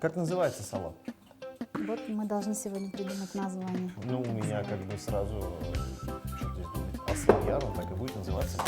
Как называется салон? Вот мы должны сегодня придумать название. Ну, у меня как бы сразу, что здесь будет, Асалъяр, он так и будет называться.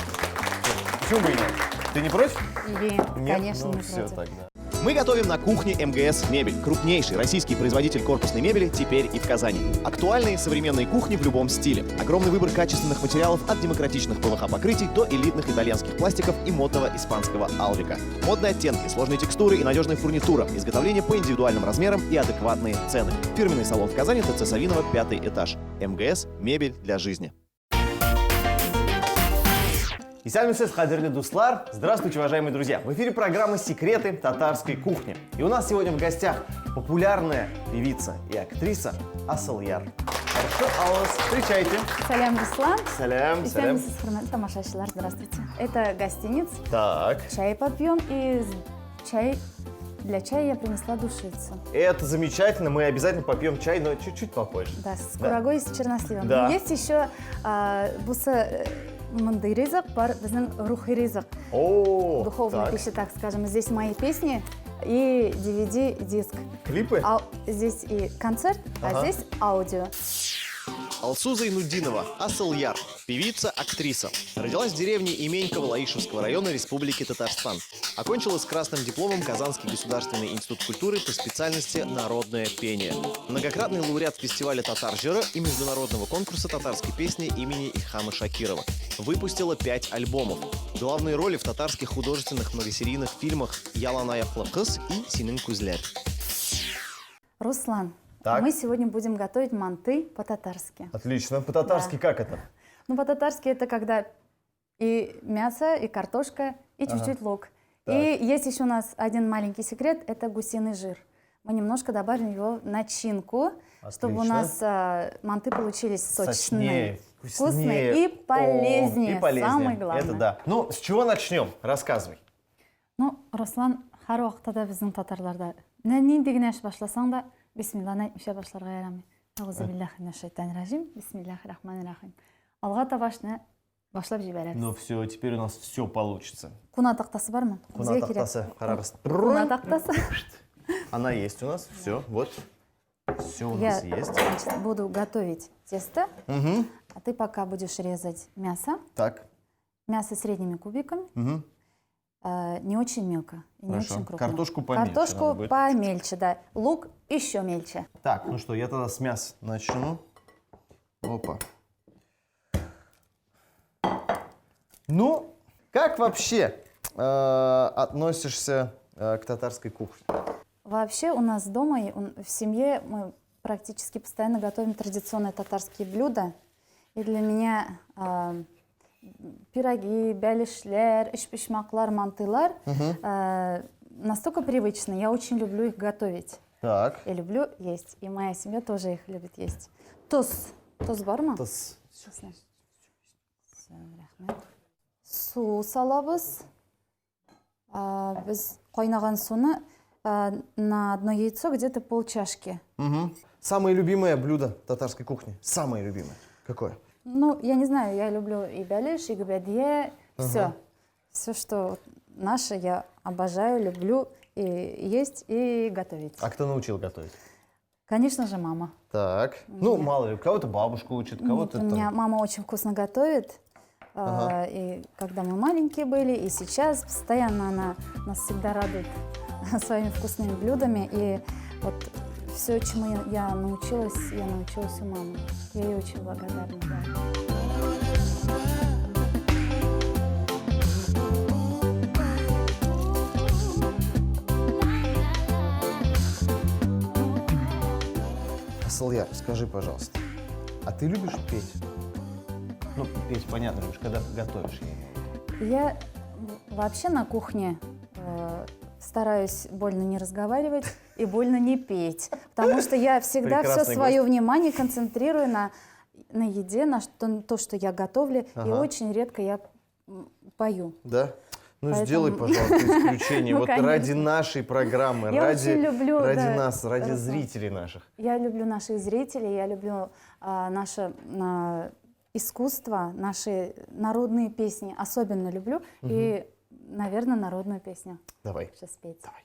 Почему бы и нет? Ты не против? Нет? Конечно, Ну, не все против. тогда. Мы готовим на кухне МГС Мебель. Крупнейший российский производитель корпусной мебели теперь и в Казани. Актуальные современные кухни в любом стиле. Огромный выбор качественных материалов от демократичных ПВХ-покрытий до элитных итальянских пластиков и модного испанского алвика. Модные оттенки, сложные текстуры и надежная фурнитура. Изготовление по индивидуальным размерам и адекватные цены. Фирменный салон в Казани, ТЦ Савинова, 5-й этаж. МГС Мебель для жизни. Кадерли Дуслар. Здравствуйте, уважаемые друзья! В эфире программа «Секреты татарской кухни». И у нас сегодня в гостях популярная певица и актриса Асалъяр. Хорошо, Аллас, встречайте. Салям, Руслан. Салям, салям. Тамашашилар, здравствуйте. Это гостиница. Так, Чай попьем, и для чая я принесла душицу. это замечательно. Мы обязательно попьем чай, но чуть-чуть попозже. Да, с курагой и с черносливом. Да. Есть еще мындай ризык, бар біздің рухи ризык. О, Духовная так. пища, так скажем. Здесь мои песни и DVD-диск. Клипы? Здесь и концерт, Ага. а здесь аудио. Алсуза Инуддинова, Асалъяр, певица, актриса. Родилась в деревне Именьково Лаишевского района Республики Татарстан. Окончила с красным дипломом Казанский государственный институт культуры по специальности «Народное пение». Многократный лауреат фестиваля «Татар Жира» и международного конкурса татарской песни имени Ильхама Шакирова. Выпустила 5 альбомов. Главные роли в татарских художественных многосерийных фильмах «Ялан аяклы кыз» и «Синин күзләр». Руслан, Так. мы сегодня будем готовить манты по-татарски. Отлично. По-татарски как это? Ну, по-татарски это когда и мясо, и картошка, и чуть-чуть лук. Так. И есть еще у нас один маленький секрет, это гусиный жир. Мы немножко добавим его в начинку, чтобы у Отлично. нас манты получились сочные, Сочнее, вкусные и полезнее. О, и полезнее. Самое главное. Это да. Ну, с чего начнем? Рассказывай. Ну, Руслан, һәр вакытта да безнең татарларда нинди генә эш башласаң да бисмиллахны әйтмичә башларга ярамый. Әгъузу биллаһи минәш шайтанир раҗим. Бисмиллаһир рахманир рахим. Алга табашны башлап җибәрәбез. Ну все, теперь у нас все получится. Куна тактасы бармы? Куна тактасы, карагыз. Куна тактасы. Она есть у нас. Все, вот. Все у Я, нас есть. значит, буду готовить тесто, Угу. а ты пока будешь резать мясо. Так. Мясо средними кубиками, Угу. не очень мелко и не Хорошо. очень крупно. Картошку помельче надо Картошку будет. помельче, да. Лук еще мельче. Так, ну что, я тогда с мяса начну. Опа. Ну, как вообще относишься к татарской кухне? Вообще у нас дома, в семье мы практически постоянно готовим традиционные татарские блюда. И для меня пироги, бәлешләр, ишпишмаклар, мантылар настолько привычны. Я очень люблю их готовить. Так. Я люблю есть. И моя семья тоже их любит есть. Туз. Туз бар ма? Тыс. Туз. Всё, рахмет. Су салабыз. Біз қойнаған суны на одно яйцо где-то полчашки. Угу. Самое любимое блюдо татарской кухни? Самое любимое. Какое? Ну, я не знаю, я люблю и бәлеш, и губядье, все. Все, что наше, я обожаю, люблю и есть, и готовить. А кто научил готовить? Конечно же, мама. Так. Ну, мало ли, кого-то бабушка учит, кого-то Нет, у меня мама очень вкусно готовит. И когда мы маленькие были, и сейчас постоянно она нас всегда радует своими вкусными блюдами. И вот все, чему я научилась у мамы. Я ей очень благодарна. Да. Асалъяр, скажи, пожалуйста, а ты любишь петь? Ну, петь, понятно, любишь, когда готовишь. Я вообще на кухне стараюсь больно не разговаривать и больно не петь, потому что я всегда все Прекрасный свое гость. внимание концентрирую на еде, на то, что я готовлю, и Ага. очень редко я пою. Да? Ну, Поэтому- сделай, пожалуйста, исключение. Ну, Вот конечно. ради нашей программы, Я ради, очень люблю, ради да, нас, ради Руслан. зрителей наших. Я люблю наших зрителей, я люблю наше искусство, наши народные песни особенно люблю. И, наверное, народную песню. Давай. Сейчас петь. Давай.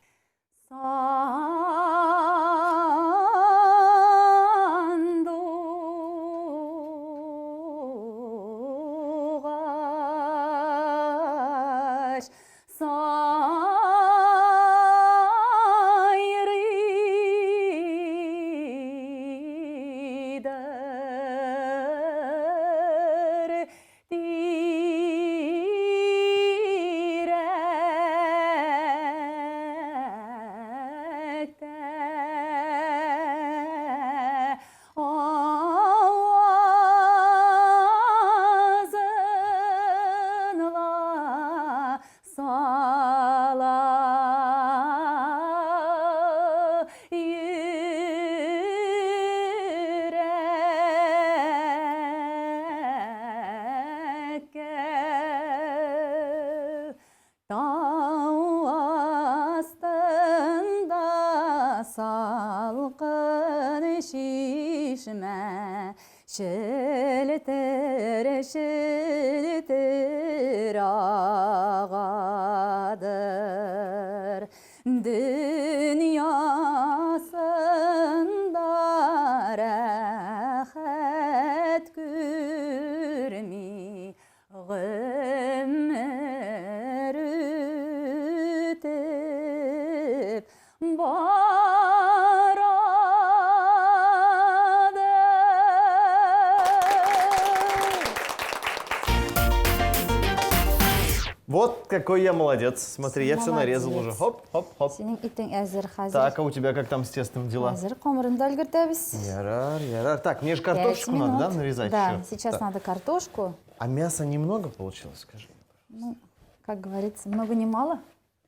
Ağzınla sala yürekке dağ astında salkın şişme şiltir şiltir ağadır dünyasında rahat görmi ömür ötüp baradır. Вот какой я молодец. Смотри, я все нарезал Молодец. уже. Хоп, хоп, хоп. Senin itin әзір қазір. Так, а у тебя как там с тестом дела? Әзір қомырынды өлгіртеміз. Ярар, ярар. Так, мне же 5 картошечку надо, минут. да, нарезать Да, еще? сейчас Так. надо картошку. А мяса немного получилось, скажи? Ну, как говорится, много не мало.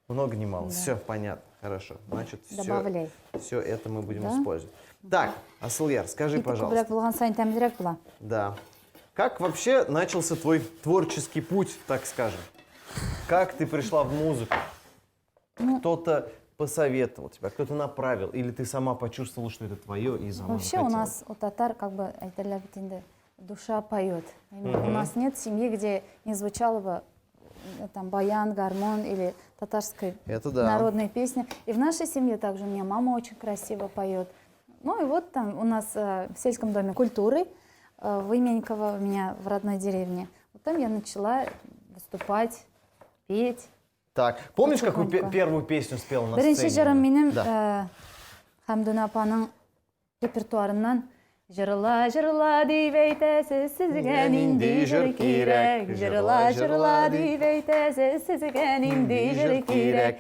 Много, не мало. Все, понятно. Хорошо. Значит, Добавляй. все это мы будем Да? использовать. Так, Асылъяр, скажи, Иті пожалуйста. көбірек болған сайын тәмдірек бола. Да. Как вообще начался твой творческий путь, так скажем? Как ты пришла в музыку? Ну, Кто-то посоветовал тебя, кто-то направил, или ты сама почувствовала, что это твое и сама Вообще у захотела? нас, у татар, как бы, айтарлар бит инде, душа поет. Именно у нас нет семьи, где не звучало бы там баян, гармон или татарская Это да. народная песня. И в нашей семье также у меня мама очень красиво поет. Ну и вот там у нас в сельском доме культуры в Именьково, у меня в родной деревне. Вот там я начала выступать, петь. Так, помнишь, какую Потихоньку. первую песню спела на Бірінші сцене? жырым менің Да. Хамдун апаның репертуарынан жырла жырла деп айтасыз сізге нендей жыр керек, жырла жырла деп айтасыз сізге нендей жыр керек,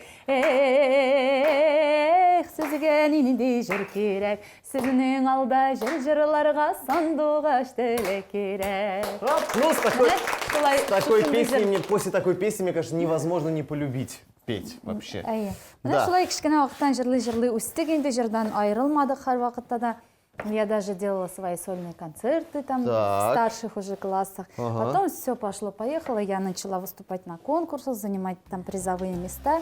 эх сізге нендей жыр керек, сіздің алда жырларға сандуғаш тілек керек. Ну, с такой, Солай такой шыққым песни, келген. после такой песни, мне кажется, невозможно не полюбить петь вообще. Әйе. Да. Мына шулай кішкене уақыттан жырлы өстік, енді жырдан айырылмадық har вақытта да. Я даже делала свои сольные концерты там в Так. старших уже классах. Ага. Потом все пошло-поехало, я начала выступать на конкурсах, занимать там призовые места.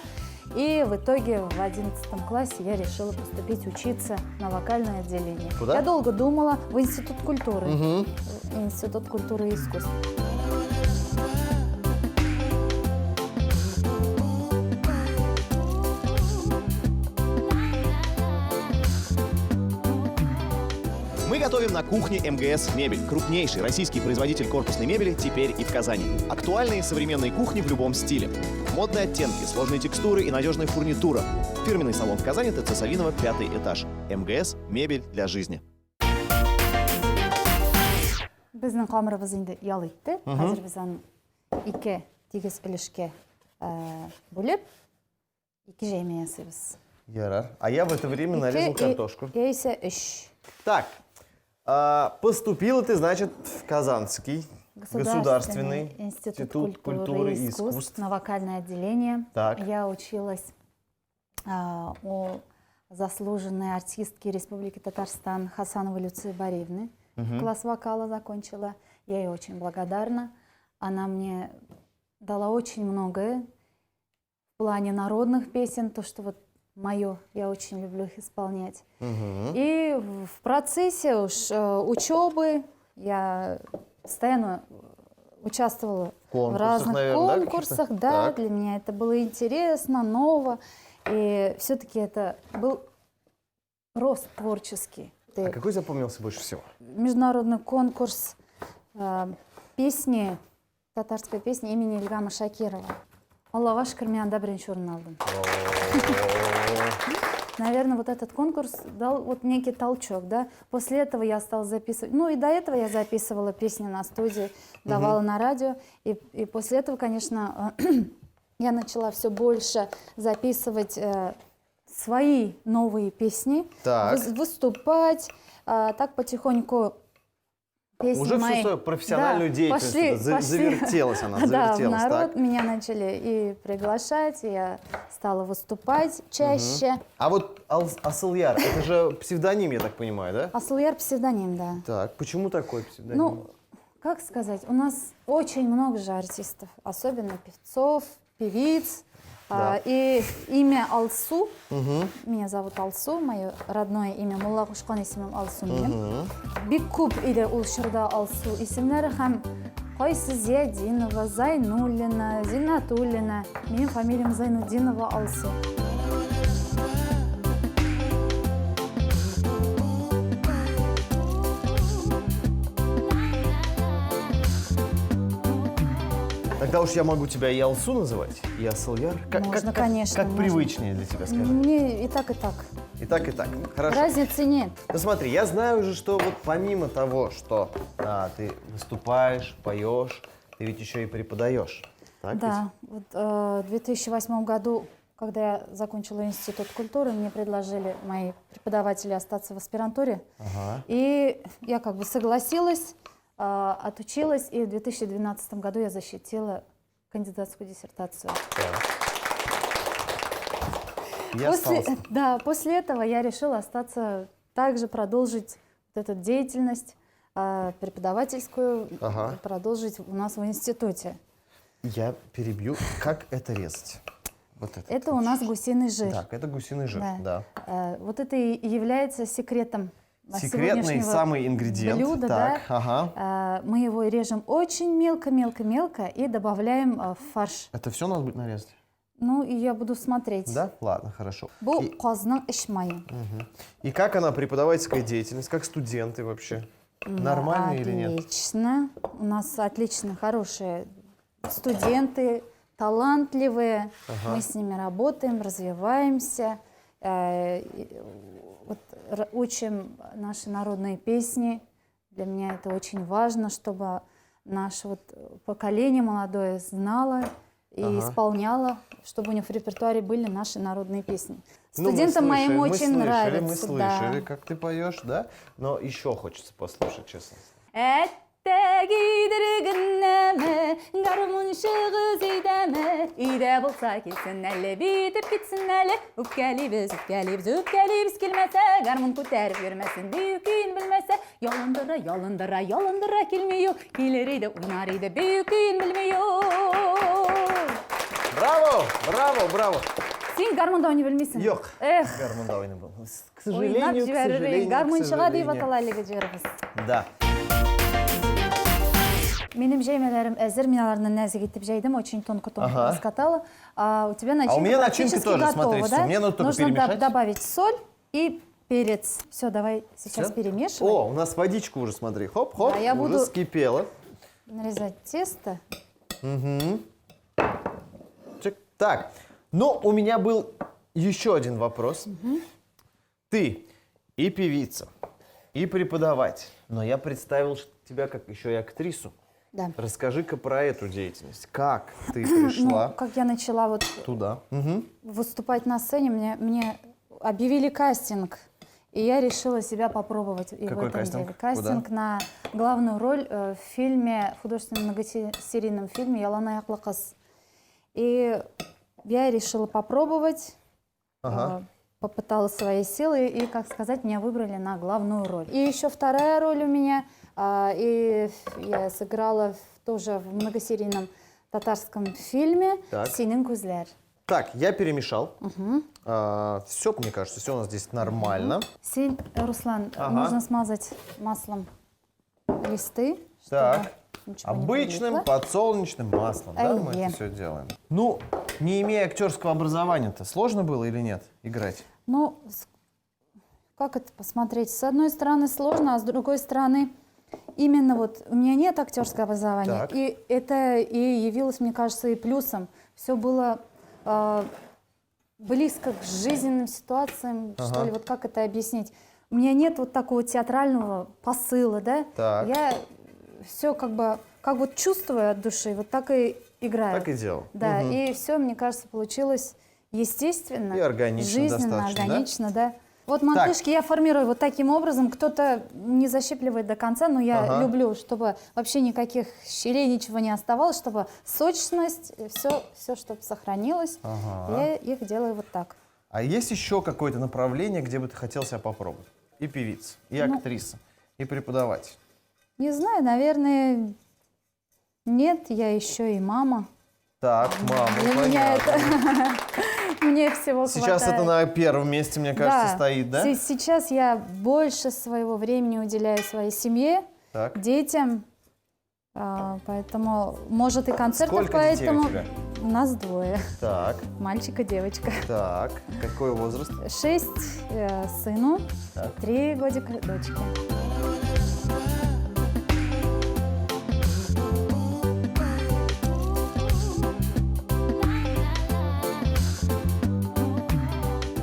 И в итоге в 11 классе я решила поступить учиться на вокальное отделение. Куда? Я долго думала в Институт культуры. Институт культуры и искусств. Мы готовим на кухне МГС «Мебель». Крупнейший российский производитель корпусной мебели теперь и в Казани. Актуальные современные кухни в любом стиле. Модные оттенки, сложные текстуры и надежная фурнитура. Фирменный салон в Казани, ТЦ Савинова, 5-й этаж. МГС «Мебель для жизни». Біздің қамырымыз енді ял етті. Қазір біз аны екі тегіс үлішке бөліп, екі жаймен ясаймыз. Ярар. А я в это время нарезал картошку. Я ise үш. Так, поступила ты, значит, в Казанский государственный институт культуры и искусств. На вокальное отделение. Так. Я училась у заслуженной артистки Республики Татарстан Хасановой Люции Боревны. Класс вокала закончила. Я ей очень благодарна. Она мне дала очень многое в плане народных песен, то, что вот мое, я очень люблю их исполнять. И в процессе учебы я постоянно участвовала в разных наверное, да, конкурсах. каких-то? Да, Так. для меня это было интересно, ново. И все-таки это был рост творческий. А какой запомнился больше всего? Международный конкурс песни, татарской песни имени Ильгама Шакирова. Аллаға шүкір, мен анда бірінші орын алдым. Наверное, вот этот конкурс дал вот некий толчок, да. После этого я стала записывать, ну и до этого я записывала песни на студии, давала на радио. И после этого, конечно, я начала все больше записывать свои новые песни, Так. выступать, так потихоньку песни Уже мои. всю свою профессиональную Да, деятельность пошли. завертелась она, Да, в завертелась, народ так? меня начали и приглашать, и я стала выступать чаще. А вот Асыльяр, это же псевдоним, я так понимаю, да? Асыльяр псевдоним, да. Так, почему такой псевдоним? Ну, как сказать, у нас очень много же артистов, особенно певцов, певиц. Да. И имя Алсу, меня зовут Алсу, мое родное имя Мулла Кушкан исемім Алсу менің. Бик көп или ул шырда Алсу исемлері һәм Кайсы Зиядинова, Зайнуллина, Зинатуллина. Менің фамилиям Зайнуддинова Алсу. Тогда уж я могу тебя и Алсу называть, и Асыльяр. Можно, конечно, Как можно. привычнее для тебя, скажи. Мне и так, и так. И так, и так. Хорошо. Разницы нет. Ну смотри, я знаю уже, что вот помимо того, что ты выступаешь, поешь, ты ведь еще и преподаешь. Так Да, вот, в 2008 году, когда я закончила институт культуры, мне предложили мои преподаватели остаться в аспирантуре. Ага. И я как бы согласилась, отучилась, и в 2012 году я защитила кандидатскую диссертацию. Я остался. После этого я решила остаться, также продолжить вот эту деятельность преподавательскую, Ага. продолжить у нас в институте. Я перебью. Как это резать? Вот это. Это у нас гусиный жир. Так, это гусиный жир, да. Вот это и является секретом Секретный сегодняшнего самый ингредиент. блюда, Так, да. ага. Мы его режем очень мелко-мелко-мелко и добавляем в фарш. Это все надо будет нарезать? Ну, и я буду смотреть. Да? Ладно, хорошо. Бұл қазының іш майы. И как она, преподавательская деятельность, как студенты вообще? Нормально или нет? Отлично. У нас отлично хорошие студенты, талантливые. Мы с ними работаем, развиваемся, учим наши народные песни. Для меня это очень важно, чтобы наше поколение молодое знало и исполняло, чтобы у них в репертуаре были наши народные песни. Студентам моим очень нравится. Мы слышали, как ты поешь, да? Но еще хочется послушать, честно. Гидіргіннәме, гармон шығыз үйдәме, үйдә болса келсін әлі, бейтіп кетсін әлі. Үпкәлейбіз келмәсә, гармон көтәріп жүрмәсін, бейікейін білмәсә. Ялындыра келмейо, келер еді, унар еді, бейікейін білмейо. Браво! Сен гармонда ойнай білмейсің? Жоқ, Эх, гармонда ойнай білмеймін. К ойнап жіберіп, гармоншыға дейіп аталайлығы жүрбіз. Да. Менің жеймелерім әзір, мен аларны нәзік етіп жайдым, очень тонко-тонко раскатала. У тебя начинка у меня начинка практически тоже, готова, смотри, да? мне нужно только Нужно перемешать. добавить соль и перец. Все, давай сейчас Всё? перемешивай. О, у нас водичка уже, смотри, хоп-хоп, Да, я уже буду- вскипела. Нарезать тесто. Чик. Так, но у меня был еще один вопрос. Ты и певица, и преподаватель, но я представил тебя как еще и актрису. Да. Расскажи-ка про эту деятельность. Как ты пришла Ну, как я начала туда? выступать на сцене, мне объявили кастинг. И я решила себя попробовать и Какой в этом кастинг? деле. Кастинг на главную роль в фильме, художественном многосерийном фильме «Ялана яклы қыз». И я решила попробовать, попыталась свои силы, и, как сказать, меня выбрали на главную роль. И еще вторая роль у меня, и я сыграла тоже в многосерийном татарском фильме Так. «Сенің көзлер». Так, я перемешал. Все, мне кажется, все у нас здесь нормально. Руслан, Ага. нужно смазать маслом листы, чтобы Так. ничего не Обычным прилипло. подсолнечным маслом, да, мы Айе. это все делаем. Ну, не имея актерского образования-то, сложно было или нет играть? Ну, как это посмотреть? С одной стороны сложно, а с другой стороны именно вот у меня нет актерского образования, Так. и это и явилось, мне кажется, и плюсом. Все было близко к жизненным ситуациям, что ли, вот как это объяснить? У меня нет вот такого театрального посыла, да? Так. Я все как вот чувствую от души, вот так и играю. Так и делал. Да, и все, мне кажется, получилось естественно, И органично жизненно, достаточно, да? органично, да. Вот мантышки я формирую вот таким образом. Кто-то не защипливает до конца, но я люблю, чтобы вообще никаких щелей, ничего не оставалось, чтобы сочность, все чтобы сохранилось. Я их делаю вот так. А есть еще какое-то направление, где бы ты хотел себя попробовать? И певица, и актриса, и преподаватель. Не знаю, наверное, нет, я еще и мама. Так, мама, Для меня понятно. это мне всего Сейчас хватает. это на первом месте, мне кажется, стоит, да? Сейчас я больше своего времени уделяю своей семье, Так. детям, поэтому, может, и концертов, Сколько детей поэтому у тебя? у нас двое, Так, мальчик и девочка. так. Какой возраст? 6 сыну, Так. 3 годика дочке.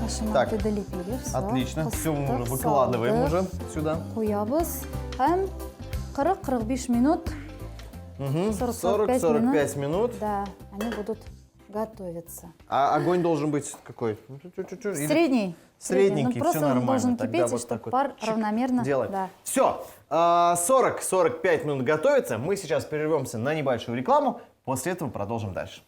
Наши Так. манты долепили, все. Отлично. Все мы уже выкладываем уже сюда. Куябыз һәм 40-45 минут, Угу. 40-45 40-45 минут. да, они будут готовиться. А огонь должен быть какой? Или Средний. Средненький, Ну, все просто он нормально. должен Тогда кипеть, вот чтобы так вот пар чик, равномерно. делаем. Да. Все, 40-45 минут готовится. Мы сейчас прервемся на небольшую рекламу. После этого продолжим дальше.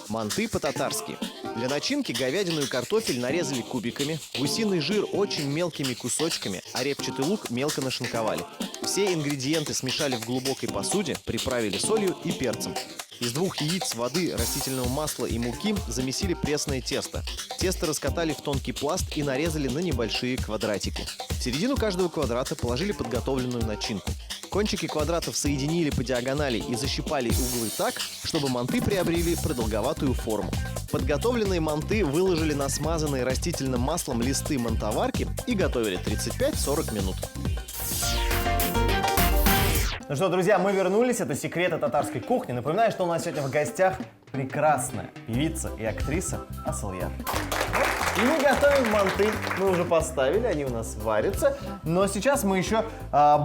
Манты по-татарски. Для начинки говядину и картофель нарезали кубиками, гусиный жир очень мелкими кусочками, а репчатый лук мелко нашинковали. Все ингредиенты смешали в глубокой посуде, приправили солью и перцем. Из 2 яиц, воды, растительного масла и муки замесили пресное тесто. Тесто раскатали в тонкий пласт и нарезали на небольшие квадратики. В середину каждого квадрата положили подготовленную начинку. Кончики квадратов соединили по диагонали и защипали углы так, чтобы манты приобрели продолговатую форму. Подготовленные манты выложили на смазанные растительным маслом листы мантоварки и готовили 35-40 минут. Ну что, друзья, мы вернулись. Это секреты татарской кухни. Напоминаю, что у нас сегодня в гостях прекрасная певица и актриса Асылъяр. И мы готовим манты. Мы уже поставили, они у нас варятся. Но сейчас мы еще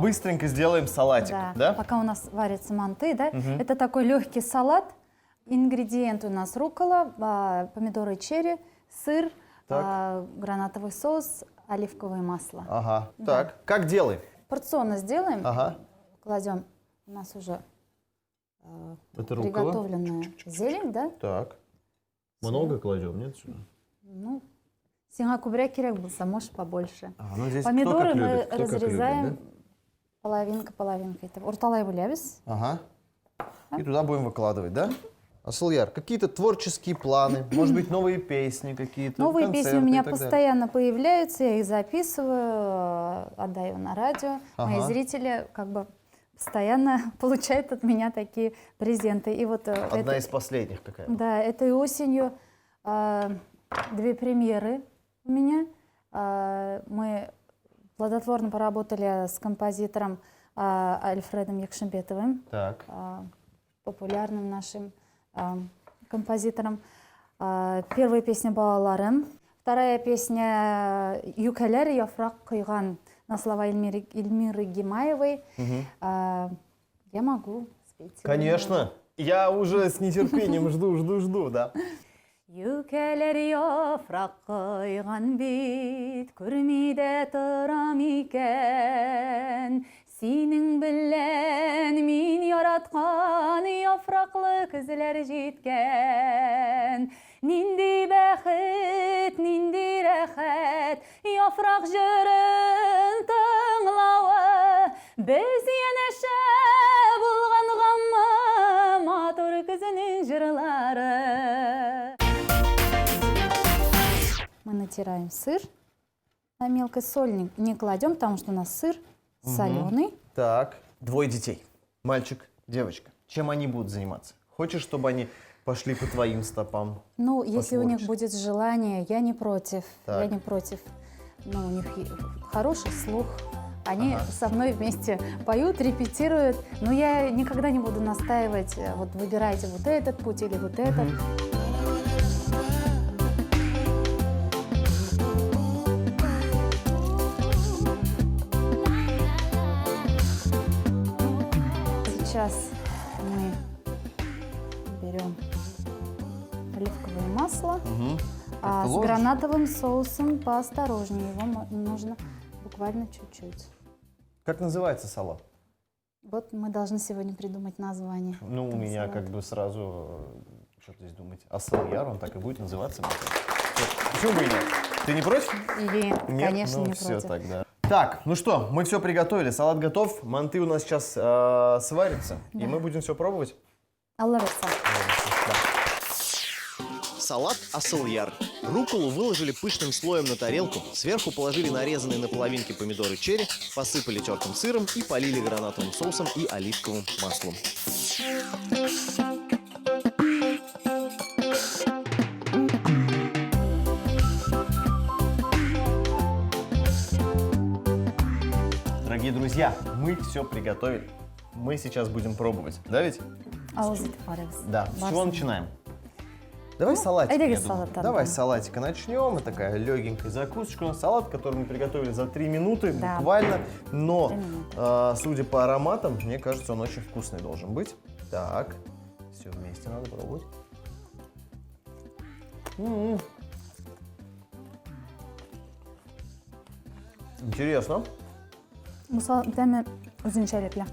быстренько сделаем салатик. Да? Пока у нас варятся манты, да? Это такой легкий салат. Ингредиенты у нас руккола, помидоры черри, сыр, гранатовый соус, оливковое масло. Ага. Да. Так, как делаем? Порционно сделаем. Ага. Кладем у нас уже Это руккола. приготовленная зелень, да? Так. Много кладем, нет? Сюда? Ну, сиңа күбрәк кирәк булса, может побольше. Ну, здесь Помидоры кто как мы любит, кто как разрезаем любит, половинка итеп. Урталай бүләбез. да? Ага. И туда будем выкладывать, да? Асылъяр, какие-то творческие планы, может быть, новые песни какие-то, Новые песни у концерты меня и так далее? постоянно появляются, я их записываю, отдаю на радио. Мои Ага. зрители как бы постоянно получают от меня такие презенты. И вот Одна из последних какая? да, этой осенью 2 премьеры у меня. Мы плодотворно поработали с композитором Альфредом Якшимбетовым, Так. популярным нашим композитором. Первая песня «Балаларым», вторая песня «Юкелер яфрак кыйган» на слова Эльмиры Гимаевой. Я могу спеть. Конечно. Я уже с нетерпением жду, да. Юкелер яфрак кыйган бит, күрмидә торам икән. Синең белән мин яраткан яфраклы күзләр җиткән. Нинди бәхет, нинди рәхәт, яфрак җырын тыңлавы. Без янәшә булганганмы, матур күзенең җырлары. Мы натираем сыр. На мелкой соль не кладем, потому что у нас сыр соленый. Так. 2 детей. Мальчик, девочка. Чем они будут заниматься? Хочешь, чтобы они пошли по твоим стопам? Ну, если у них творчеству. будет желание, я не против. Так. Я не против. Ну, у них хороший слух. Они со мной вместе поют, репетируют. Но я никогда не буду настаивать, вот выбирайте вот этот путь или вот этот. Сейчас мы берем оливковое А Как-то с ложишь? гранатовым соусом поосторожнее. Его нужно буквально чуть-чуть. Как называется салат? Вот мы должны сегодня придумать название. Ну, у этого меня салата. как бы сразу, что здесь думать, асалияр, он так и будет называться. Почему бы и нет? Ты не против? Или, Нет? конечно, Ну, не все против. тогда. Так, ну что, мы все приготовили, салат готов, манты у нас сейчас сварятся, и Да. мы будем все пробовать. Алла Раса. Салат асалияр. Рукколу выложили пышным слоем на тарелку, сверху положили нарезанные на половинки помидоры черри, посыпали тертым сыром и полили гранатовым соусом и оливковым маслом. Дорогие друзья, мы все приготовили. Мы сейчас будем пробовать, да ведь? Ауызы парабыз. Да. С чего начинаем? Давай салатик. айда я кет думаю. салаттан, Давай да. с салатика начнем. Это такая легенькая закусочка. У нас салат, который мы приготовили за 3 минуты, Да. буквально. Но, 3 минуты. судя по ароматам, мне кажется, он очень вкусный должен быть. Так, все вместе надо пробовать. М-м. Интересно. Мысалы, дәмі үзенчәлекле.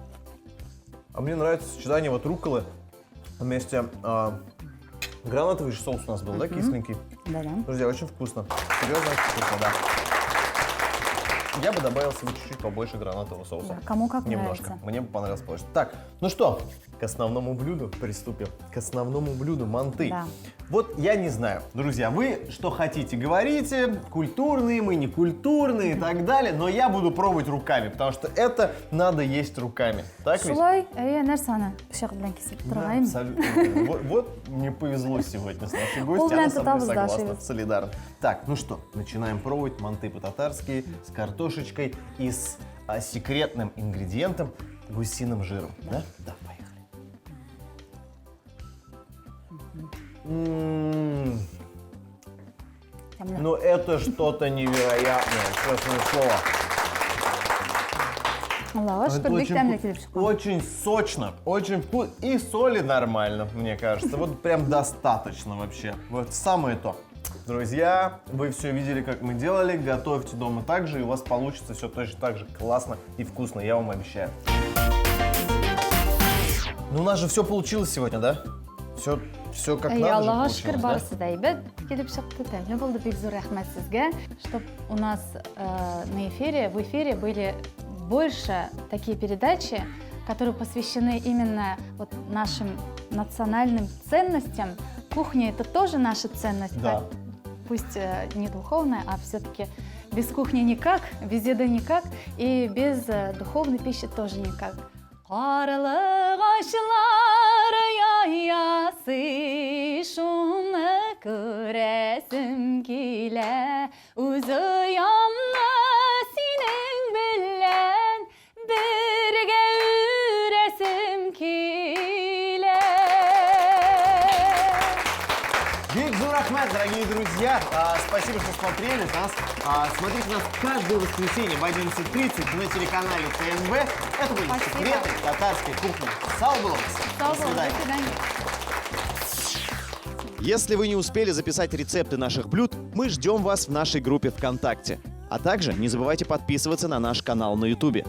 А мне нравится сочетание вот рукколы вместе. Гранатовый же соус у нас был, да, кисленький? Да-да. Друзья, очень вкусно. Серьезно, очень вкусно, да. Я бы добавил себе чуть-чуть побольше гранатового соуса. Да, кому как Немножко. нравится. Мне бы понравилось больше. Так, ну что, к основному блюду приступим. К основному блюду манты. Да. Вот я не знаю, друзья, вы что хотите, говорите, культурные мы, не культурные и так далее, но я буду пробовать руками, потому что это надо есть руками. Так ведь? Шулай, нәрсаны пышақ белән кесіп Да, тұрғайым. абсолютно. Вот мне повезло сегодня с нашей Ол гостью, она белән со мной тотабыз, да, согласна, шебез. солидарна. Так, ну что, начинаем пробовать манты по-татарски с картошечкой и с секретным ингредиентом гусиным жиром. Да? Да, поехали. М-м-м. Ну это что-то невероятное, честное слово. Аллаға Это шүкір, бек тәмлі келіп шыққан. очень сочно, очень вкусно. И соли нормально, мне кажется. Вот прям достаточно вообще. Вот самое то. Друзья, вы все видели, как мы делали. Готовьте дома так же, и у вас получится все точно так же классно и вкусно, я вам обещаю. Ну, у нас же все получилось сегодня, да? Все как надо же Аллаға получилось, шүкір да? барысы да әйбәт келіп шықты. Тәмлі болды, бек зор рахмет сізге. Чтоб у нас в эфире были больше такие передачи, которые посвящены именно вот нашим национальным ценностям. Кухня — это тоже наша ценность, Да. пусть не духовная, а все-таки без кухни никак, без еды никак, и без духовной пищи тоже никак. Қарлық ашлар яясы шуны көресім келе, өзі ямны сенің білен бірге үресім келе. Биг зор рахмет, дорогие друзья. Спасибо, что смотрели нас. Смотрите нас каждое воскресенье в 11:30 на телеканале ТНВ. Это были Спасибо. секреты татарской кухни. Сау было. До свидания. До свидания. Если вы не успели записать рецепты наших блюд, мы ждем вас в нашей группе ВКонтакте. А также не забывайте подписываться на наш канал на Ютубе.